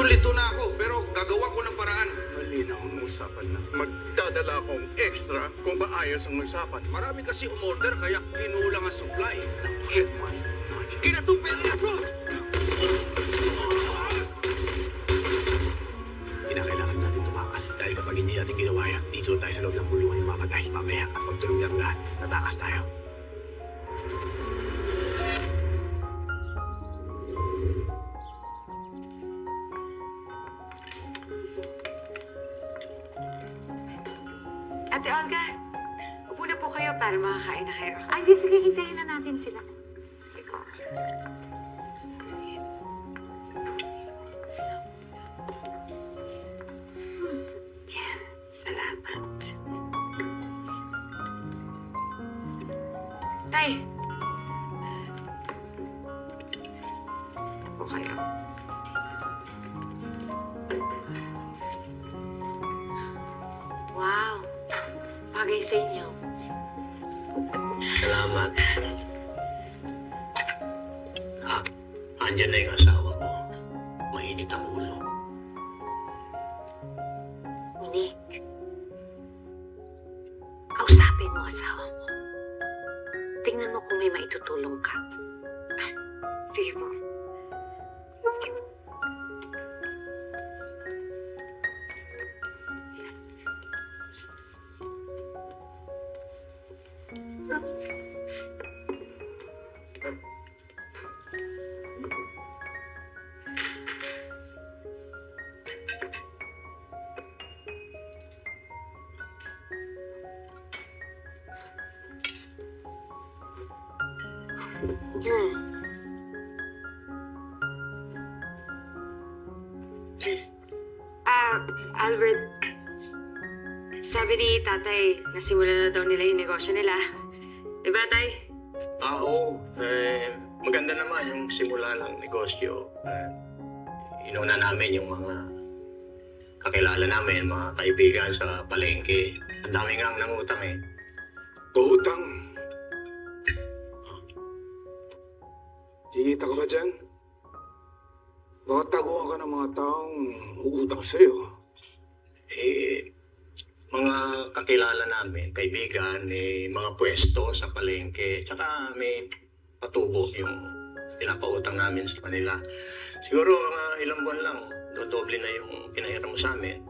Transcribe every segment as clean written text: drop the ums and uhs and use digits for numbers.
Litong-lito na ako, pero gagawa ko ng paraan. Malinaw ang usapan na. Magdadala akong extra kung maayos ang usapan. Marami kasi umorder, kaya kinulang ang supply. Hitman. Kinatupin niya ko! Kinakailangan natin tumakas. Dahil kapag hindi natin ginawa yan, dito tayo sa loob ng bulungan ng mamatay. Mamaya, kapag tulog ng lahat, tatakas tayo. Ate Olga, upo na po kayo para makakain na kayo. Ay, di, sige, hintayin na natin sila. Sige po. Yan, salamat. Tay! Upo kayo. Wow! Bagay sa inyo. Salamat. Andyan na yung asawa mo. Mainit ang ulo. Monique, kausapin mo asawa mo. Tingnan mo kung may maitutulong ka. Ah, sige po. Sige po. Albert, sabi ni tatay, nasimulan na daw nila yung negosyo nila. Diba, tay? Oo. Maganda naman yung simula ng negosyo. Inuna namin yung mga kakilala namin, mga kaibigan sa palengke. Ang dami nga nangutang eh. Pautang. Kikita ka ba dyan? Baka taguan ka ng mga taong uutang sa'yo. Mga kakilala namin, kaibigan, may mga pwesto sa palengke, tsaka may patubo yung pinapautang namin sa kanila. Siguro mga ilang buwan lang, dodoble na yung pinahiram mo sa amin.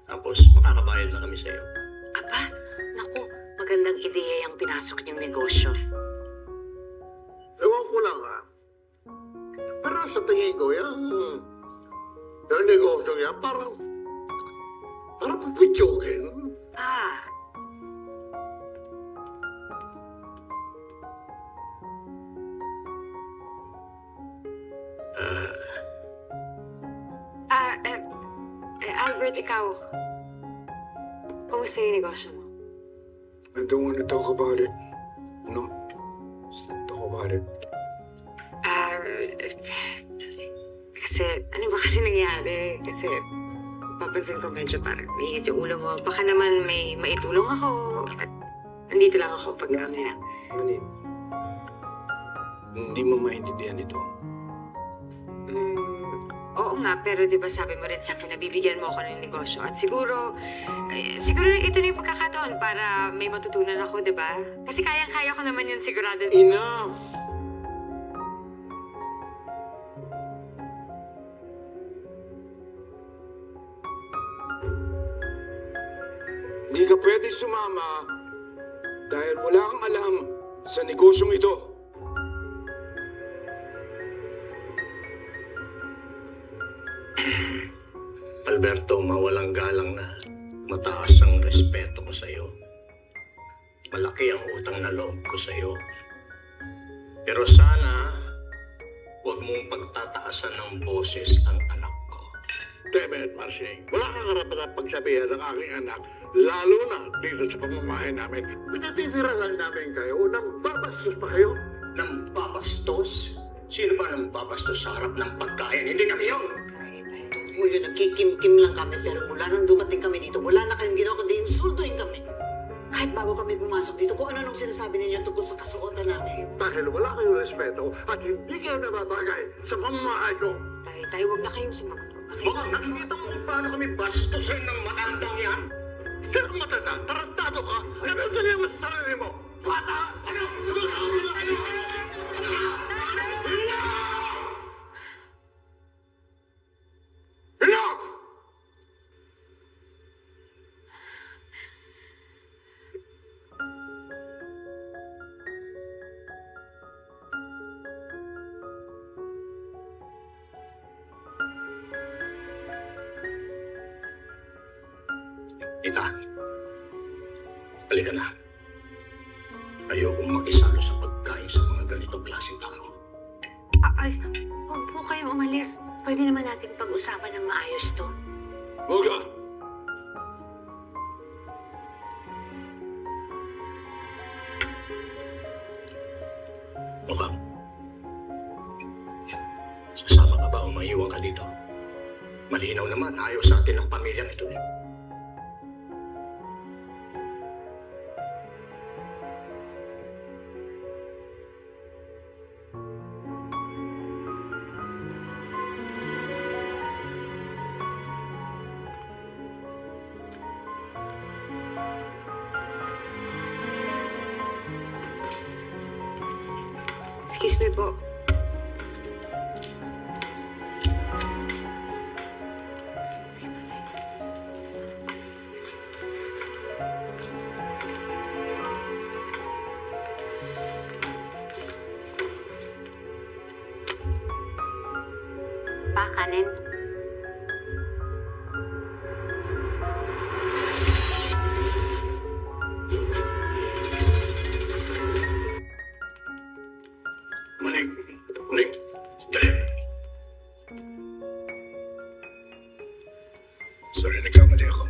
Tapos makakabayad na kami sa'yo. Aba, naku, magandang ideya yung pinasok niyong negosyo. Ewan ko lang Pero sa tingin ko, yung negosyo yan, parang pipitsukin. Ah, Albert, ikaw, kamusta yung negosyo mo? I don't want to talk about it. No. Let's not talk about it. Kasi, ano ba kasi nangyari? Kasi, papansin ko medyo parang mainit yung ulo mo. Baka naman may maitulong ako. At nandito lang ako pag Manit. Manit. Hindi mo maintindihan ito. Oo nga, pero di ba sabi mo rin sa akin na bibigyan mo ako ng negosyo. At siguro ito na yung pagkakataon para may matutunan ako, di ba? Kasi kayang-kaya ko naman yun sigurado. Enough! Hindi ka pwede sumama dahil wala kang alam sa negosyong ito. Alberto, mawalang galang na mataas ang respeto ko sa iyo. Malaki ang utang na loob ko sa iyo. Pero sana, huwag mong pagtataasan ng boses ang anak ko. Dammit, Marcing. Wala kang karapatan pagsabihan ng aking anak, lalo na dito sa pamamahay namin. Pinatitira lang namin kayo, nang babastos pa kayo. Nang babastos? Sino ba nang babastos sa harap ng pagkain? Hindi kami yun! Muli, nagkikim-kim lang kami, pero mula nang dumating kami dito, wala na kayong ginawa kundi insultuin kami. Kahit bago kami pumasok dito, kung ano nung sinasabi ninyo tungkol sa kasuotan namin. Dahil wala kayong respeto at hindi kayo nababagay sa pamamahay ko. Tay, huwag na kayong sumagot. Baka nakikita mo kung paano kami bastusin ng matandang yan? Sino ang matanda? Tarantado ka? Ano ganyan mo sa sarili mo? Bata! Ano? Enough! Tita, halika na. Ayokong makisalo sa pagkain sa mga ganitong klaseng tao. Ay, huwag po kayong umalis. Pwede naman natin pag-usapan ng maayos to. Olga! Mukhang, sasama ka ba o maiwan ka dito? Malinaw naman, ayaw sa atin ng pamilyang ito. Excuse me po. Sige po, tayo. Pa, kanin. Manig, Manig, dali. Sorry, nagkamali ako.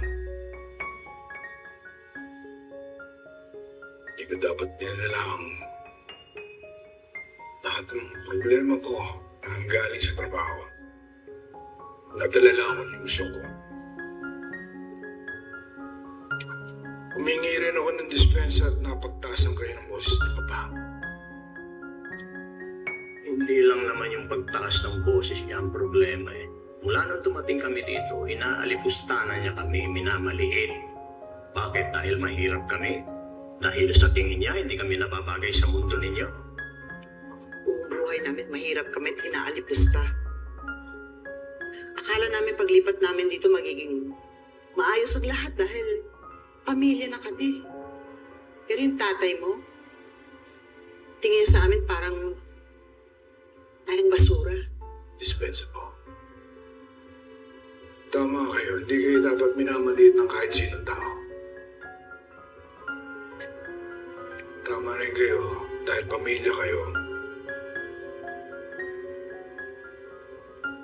Hindi ko dapat nilalang lahat ng problema ko ang galing sa trabaho. Nadala lang ako ng emosyon ko. Humingi rin ako ng dispensa at napagtaasan kayo ng boses ni Papa. Hindi lang naman yung pagtaas ng boses niya ang problema eh. Mula nung dumating kami dito, inaalipustanan niya kami, minamaliit. Bakit? Dahil mahirap kami? Dahil sa tingin niya, hindi kami nababagay sa mundo ninyo? Buong buhay namin, mahirap kami at inaalipusta. Akala namin paglipat namin dito magiging maayos ang lahat dahil pamilya na kami. Pero yung tatay mo, tingin sa amin parang basura. Dispensa po. Tama kayo, hindi kayo dapat minamaliit ng kahit sinong tao. Tama rin kayo, dahil pamilya kayo.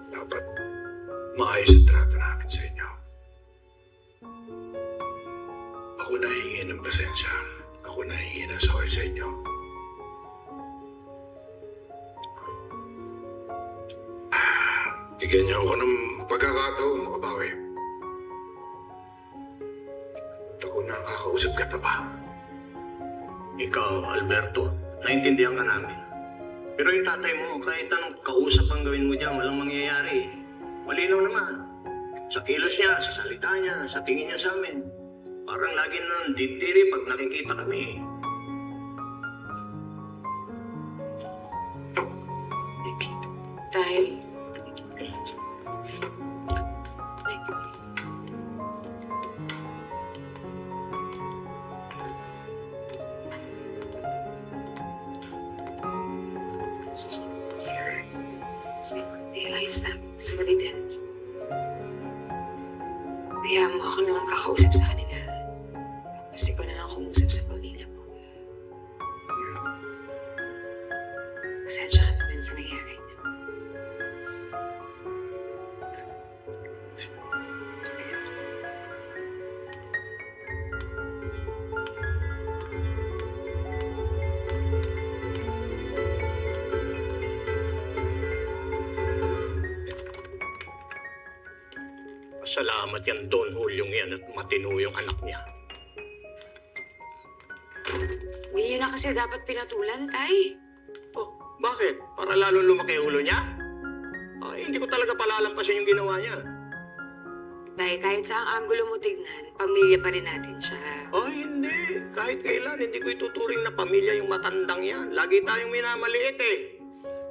Dapat maayos ang trato namin sa inyo. Ako nahingi ng pasensya. Ako nahingi ng sorry sa inyo. Bigyan niyo ako ng pagkakataon makabawi. At ako na ang kakausap ka pa ba? Ikaw, Alberto, naintindihan ka namin. Pero yung tatay mo, kahit anong kausap ang gawin mo dyan, walang mangyayari. Malinaw naman. Sa kilos niya, sa salita niya, sa tingin niya sa amin. Parang lagi nang didiri pag nakikita kami. Tay. Ayos na. Sorry din. Kaya mo ako naman kakausap sa kanila. Tapos ikaw na lang kumusap sa pamilya mo. Pasensya ka naman sa nangyari. Salamat yan, Don Juliong yan at matino yung anak niya. Hindi niyo na kasi dapat pinatulan, Tay. Oh, bakit? Para lalo lumaki ang ulo niya? Ay, hindi ko talaga palalampasin yung ginawa niya. Dahil kahit sa ang anggulo mo tignan, pamilya pa rin natin siya. Oh, hindi. Kahit kailan, hindi ko ituturing na pamilya yung matandang yan. Lagi tayong minamaliit eh.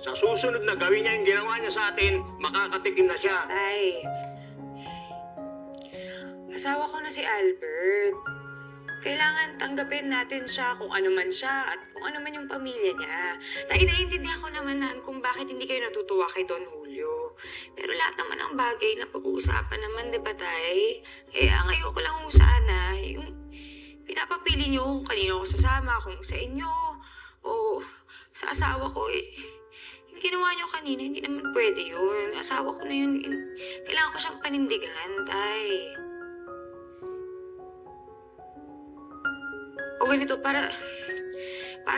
Sa susunod na gawin niya yung ginawa niya sa atin, makakatikim na siya. Tay, asawa ko na si Albert. Kailangan tanggapin natin siya kung ano man siya at kung ano man yung pamilya niya. Tay, naiintindihan ko naman na kung bakit hindi kayo natutuwa kay Don Julio. Pero lahat naman ng bagay na pag-uusapan naman, di ba, Tay? Kaya ang ayoko lang sana, yung pinapapili niyo kung kanino ako sasama, kung sa inyo o sa asawa ko eh. Yung ginawa niyo kanina, hindi naman pwede yun. Asawa ko na yun. Kailangan ko siyang panindigan, Tay. O ganito, para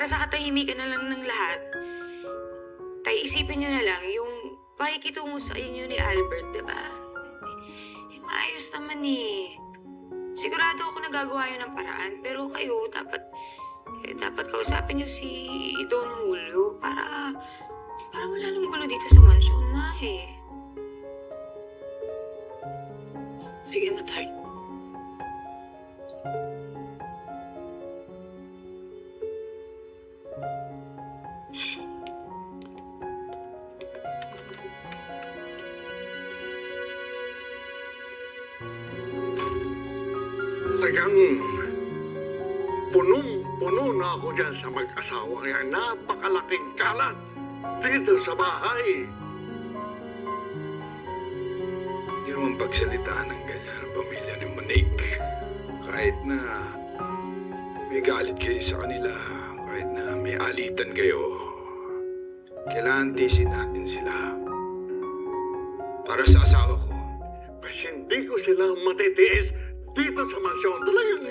sa katahimikan na lang ng lahat, Tay, isipin niyo na lang yung pakikitungo sa inyo ni Albert, diba? Maayos naman eh. Sigurado ako nagagawa yun ng paraan, pero kayo, dapat kausapin niyo si Don Julio para wala nang gulo dito sa mansyon na eh. Sige na, Tay. Talagang punong-puno na ako dyan sa mag-asawa yan. Napakalaking kalat dito sa bahay. Hindi naman pagsalitaan ng ganyan ang pamilya ni Monique. Kahit na may galit kayo sa kanila, kahit na may alitan kayo, kailangan tiisin natin sila. Para sa asawa ko. Kasi hindi ko sila matitiis dito sa mansyon. Talagang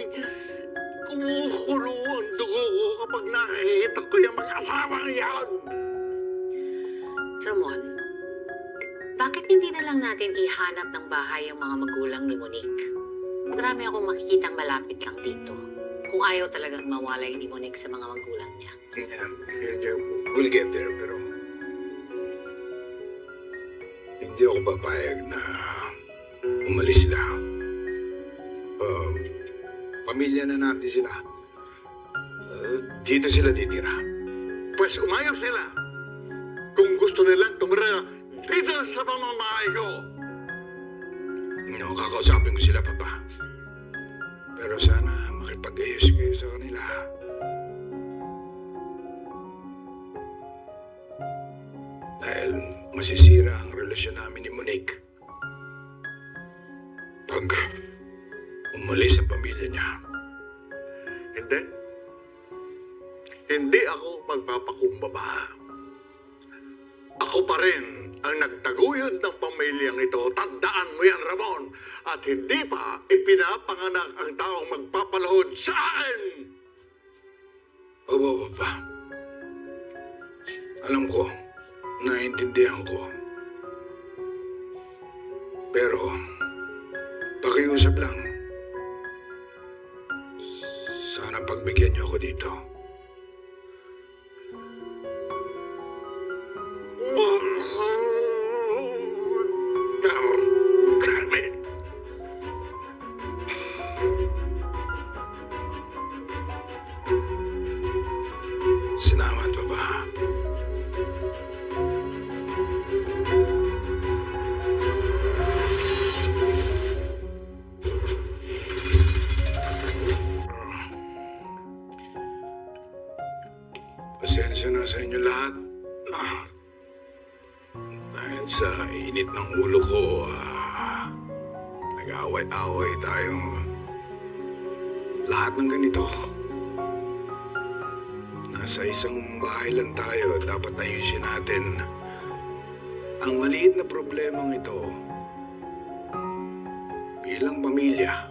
kumukulo ang dugo ko kapag nakikita ko yung mag-asawang yan. Ramon, bakit hindi na lang natin ihanap ng bahay ang mga magulang ni Monique? Marami akong makikitang malapit lang dito. Kung ayaw talagang mawalay ni Monique sa mga magulang niya. We'll get there, pero hindi ako papayag na umalis sila. Pamilya na natin sila. Dito sila titira. Pues umayag sila. Kung gusto nilang tumira dito sa pamamahay ko. No, kakausapin ko sila, Papa. Pero sana makipag-ayos kayo sa kanila. Dahil masisira ang relasyon namin ni Monique. Pag umalis ang pamilya niya. Hindi. Hindi ako magpapakumbaba. Ako pa rin ang nagtaguyod ng pamilyang ito. Tandaan mo yan, Ramon. At hindi pa ipinapanganak ang taong magpapalahod sa akin. Opo, Papa. Alam ko, naiintindihan ko. Pero, pakiusap lang. Sana pagbigyan niyo ako dito. Carmen. Salamat, Papa. Pasensya na sa inyo lahat. Dahil sa init ng ulo ko, nag-away-away tayong lahat ng ganito. Nasa isang bahay lang tayo, dapat ayusin natin ang maliit na problemang ito bilang pamilya.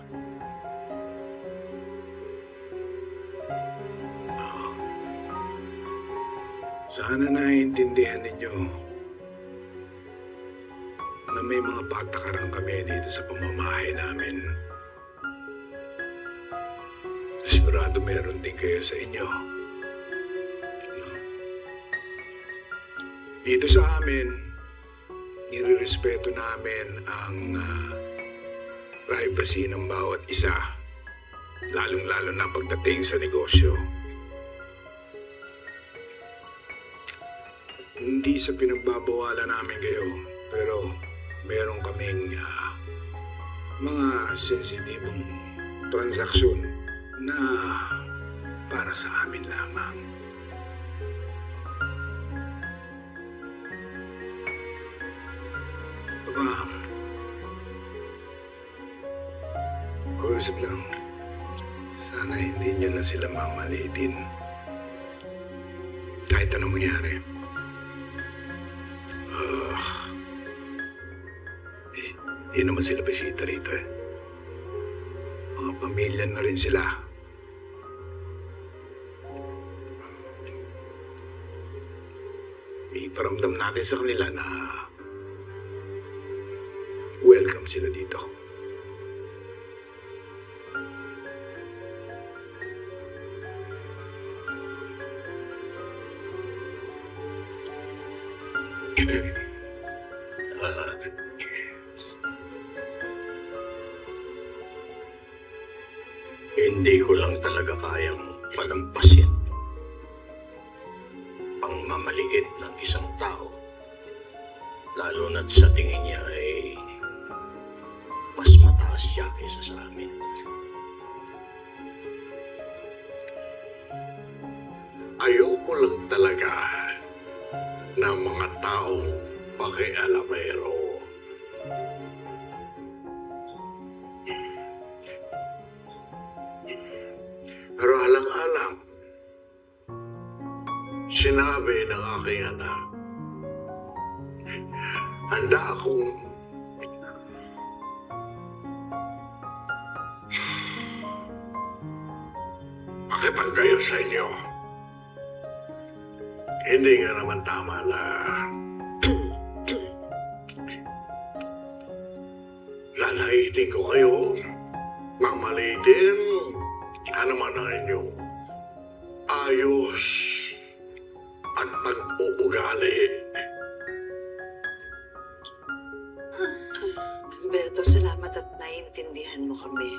Sana naiintindihan ninyo na may mga patakaran kami dito sa pamamahay namin. Sigurado meron din kayo sa inyo. No? Dito sa amin, nirerespeto namin ang privacy ng bawat isa. Lalong-lalo na pagdating sa negosyo. Hindi sa pinagbabawalan namin kayo, pero meron kaming mga sensitibong transaksyon na para sa amin lamang. Aba, pag-usap lang. Sana hindi nyo na sila mamalitin. Kahit anong mangyari. Hindi naman sila bisita rito eh. Mga pamilya na rin sila. Iparamdam natin sa kanila na welcome sila dito. Hindi ko lang talaga kayang palampasin ang mamaliit ng isang tao. Lalo na't sa tingin niya ay mas mataas siya kaysa sa amin. Ayoko lang talaga ng mga taong pakialamero. Pero alang-alang, sinabi ng aking anak, handa akong makipagkayo sa inyo. Hindi nga naman tama na lalaitin ko kayo, mamalitin, ano man ang inyong ayos at pag-uugali. Alberto, salamat at naiintindihan mo kami.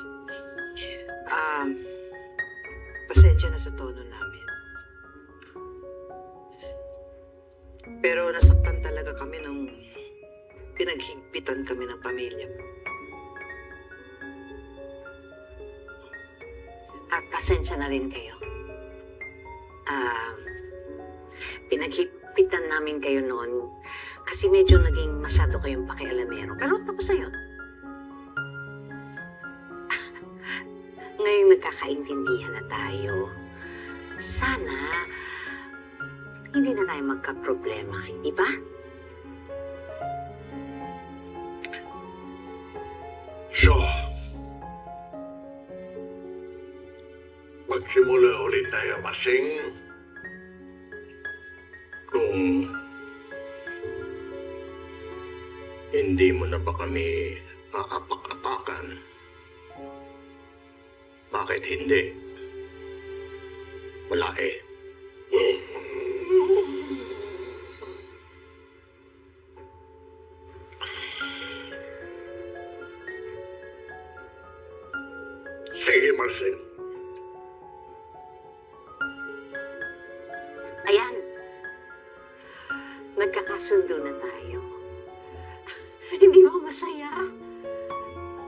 Pasensya na sa tono namin. Pero nasaktan talaga kami nung pinaghigpitan kami ng pamilya mo. At pasensya na rin kayo. Pinaghipitan namin kayo noon kasi medyo naging masyado kayong pakialamero. Pero tapos na yun. Ngayon nagkakaintindihan na tayo. Sana hindi na tayo magka-problema, hindi ba? So, magsimula ulit tayo masing Kung hindi mo na ba kami aapak-apakan, bakit hindi? Wala eh. sige, Marcel. Ayan. Nagkakasundo na tayo. Hindi ba masaya?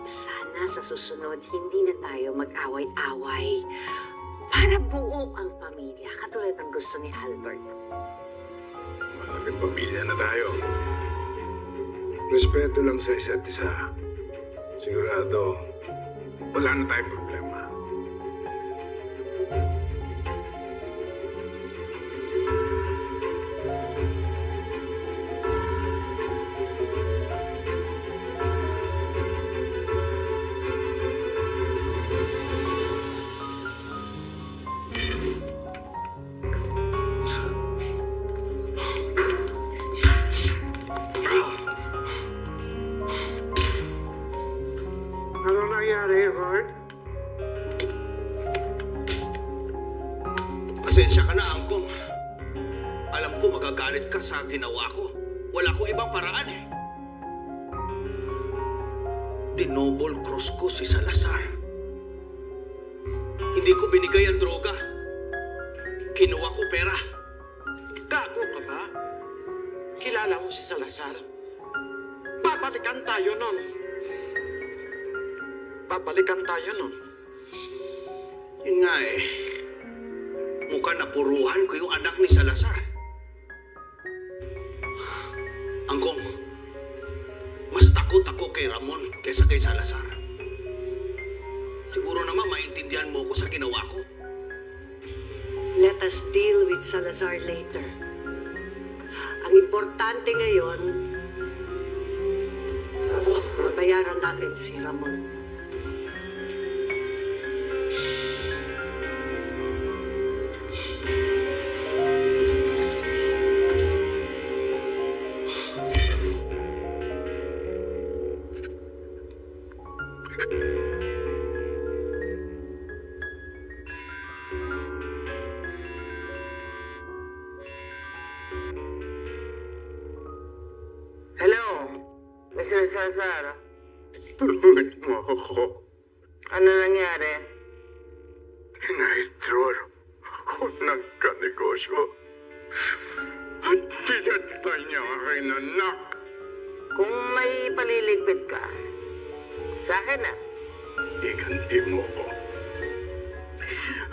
Sana sa susunod, hindi na tayo mag-away-away para buo ang pamilya, katulad ng gusto ni Albert. Malaking pamilya na tayo. Respeto lang sa isa't isa. Sigurado, wala na tayong problema. Ano nangyari, Bart? Pasensya ka na, Angkong. Alam ko magagalit ka sa ginawa ko. Wala ko ibang paraan eh. tinobol cross ko si Salazar. Hindi ko binigay ang droga. Kinuha ko pera. Gago ka ba? Kilala mo si Salazar? Babalikan tayo nun. Babalikan tayo nun. Yun nga eh. Mukha napuruhan ko yung anak ni Salazar. Angkong, mas takot ako kay Ramon kaysa kay Salazar. Siguro naman maintindihan mo ko sa ginawa ko. Let us deal with Salazar later. Ang importante ngayon, mabayaran natin si Ramon. Hello, Mr. Salazar. Tulungan mo ako. Ano nangyari? Tinaidor ako ng kanegosyo. At pinatay niya ang aking anak. Kung may paliligpit ka, sa akin na. Iganti mo ko.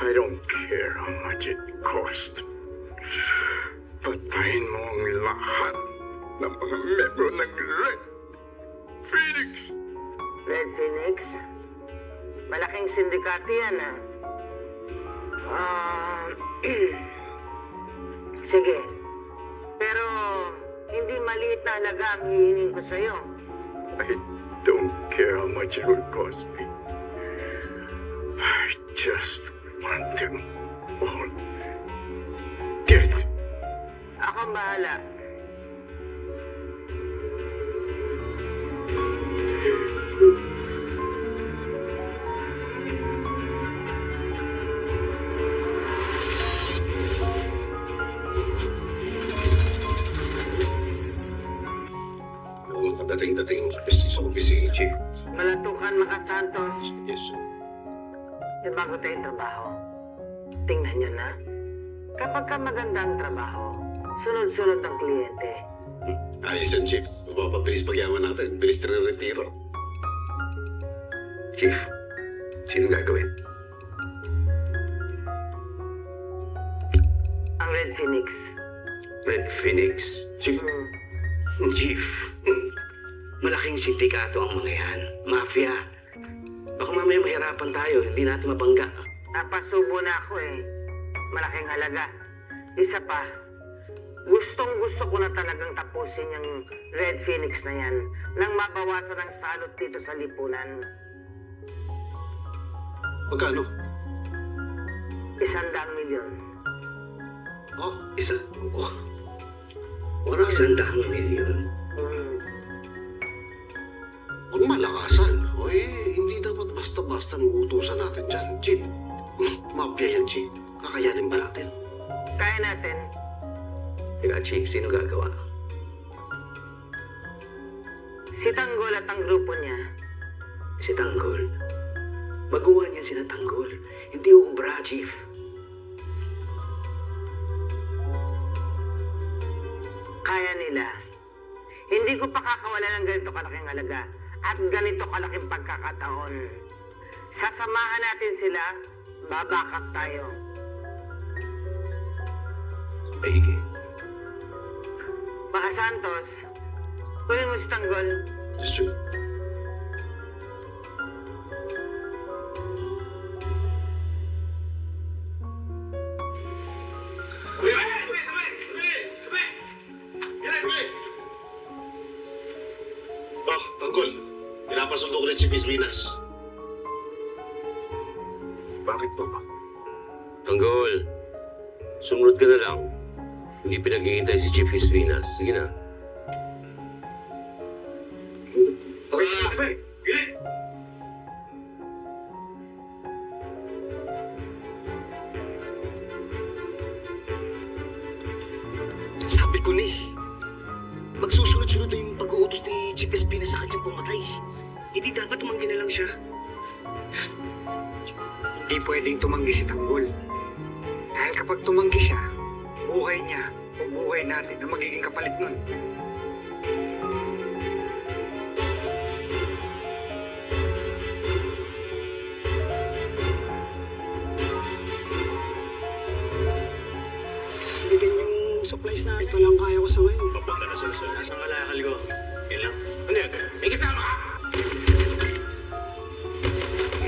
I don't care how much it cost. Patayin mo ang lahat ng mga membro ng Red Phoenix. Red Phoenix? Malaking sindikato yan, ah. Sige. Pero hindi maliit na halaga ang hihingin ko sa'yo. I don't care how much it will cost me. I just want them all dead. Ako bahala. Dating sa opisina, Chief. Malatukan, Maka Santos. Yes, sir. May bago tayong trabaho. Tingnan nyo na. Kapag ka maganda ang trabaho, sunod-sunod ang kliyente. Ayos yan, Chief. Mapapabilis pagyaman natin. Bilis na retiro. Chief, sino gagawin? Ang Red Phoenix. Red Phoenix? Chief? Chief, malaking sindikato ang mga yan. Mafia. Baka mamaya mahirapan tayo, hindi natin mabangga. Napasubo na ako eh. Malaking halaga. Isa pa, gustong-gusto ko na talagang tapusin yung Red Phoenix na yan nang mabawasan ang salot dito sa lipunan. Magkano? 100 milyon. Oh, 100 milyon. Huwag malakasan. O hindi dapat basta-basta utusan natin dyan, Chief. Mafia yan, Chief. Kakayanin ba natin? Kaya natin. Teka, Chief, sino gagawa? Si Tanggol at ang grupo niya. Si Tanggol. Baguhan yan sina Tanggol. Hindi ubra, Chief. Kaya nila. Hindi ko pa kakawala ng ganito kalaking halaga at ganito kalaking pagkakataon. Sasamahan natin sila, babakak tayo. Maigi. Maka Santos, kunin mo si Tanggol. Yes, Chief. Oh, Tanggol. Pinapasundo ko rin si Miss Minas. Bakit po? Tanggol, sumunod ka na lang. Hindi pinaghihintay si Chief Hisvinas. Sige na. Sabi ko magsusunod-sunod na yung pag-uutos ni Chief Espina sa kanyang pumatay. Hindi Dapat tumanggi na lang siya. Hindi pwedeng tumanggi si Tanggol. Dahil kapag tumanggi siya, buhay niya o buhay natin ang magiging kapalit nun. Bigyan yung supplies na ito lang kaya ko sa ngayon. Papunta na sa Luzon. Nasaan kalakal ko? Ilang? Ano yun? May kasama ka?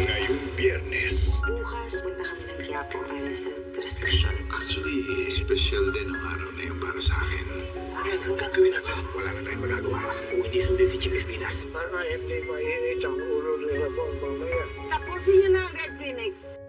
Ngayong Biyernes. Bukas, punta kami ng Quiapo para sa translation. Actually, special din ang araw na yun para sa akin. Ano ang gagawin natin? Wala na tayong magagawa. Kung hindi sundin si Chief Espinas. Tapusin niyo na ang Red Phoenix.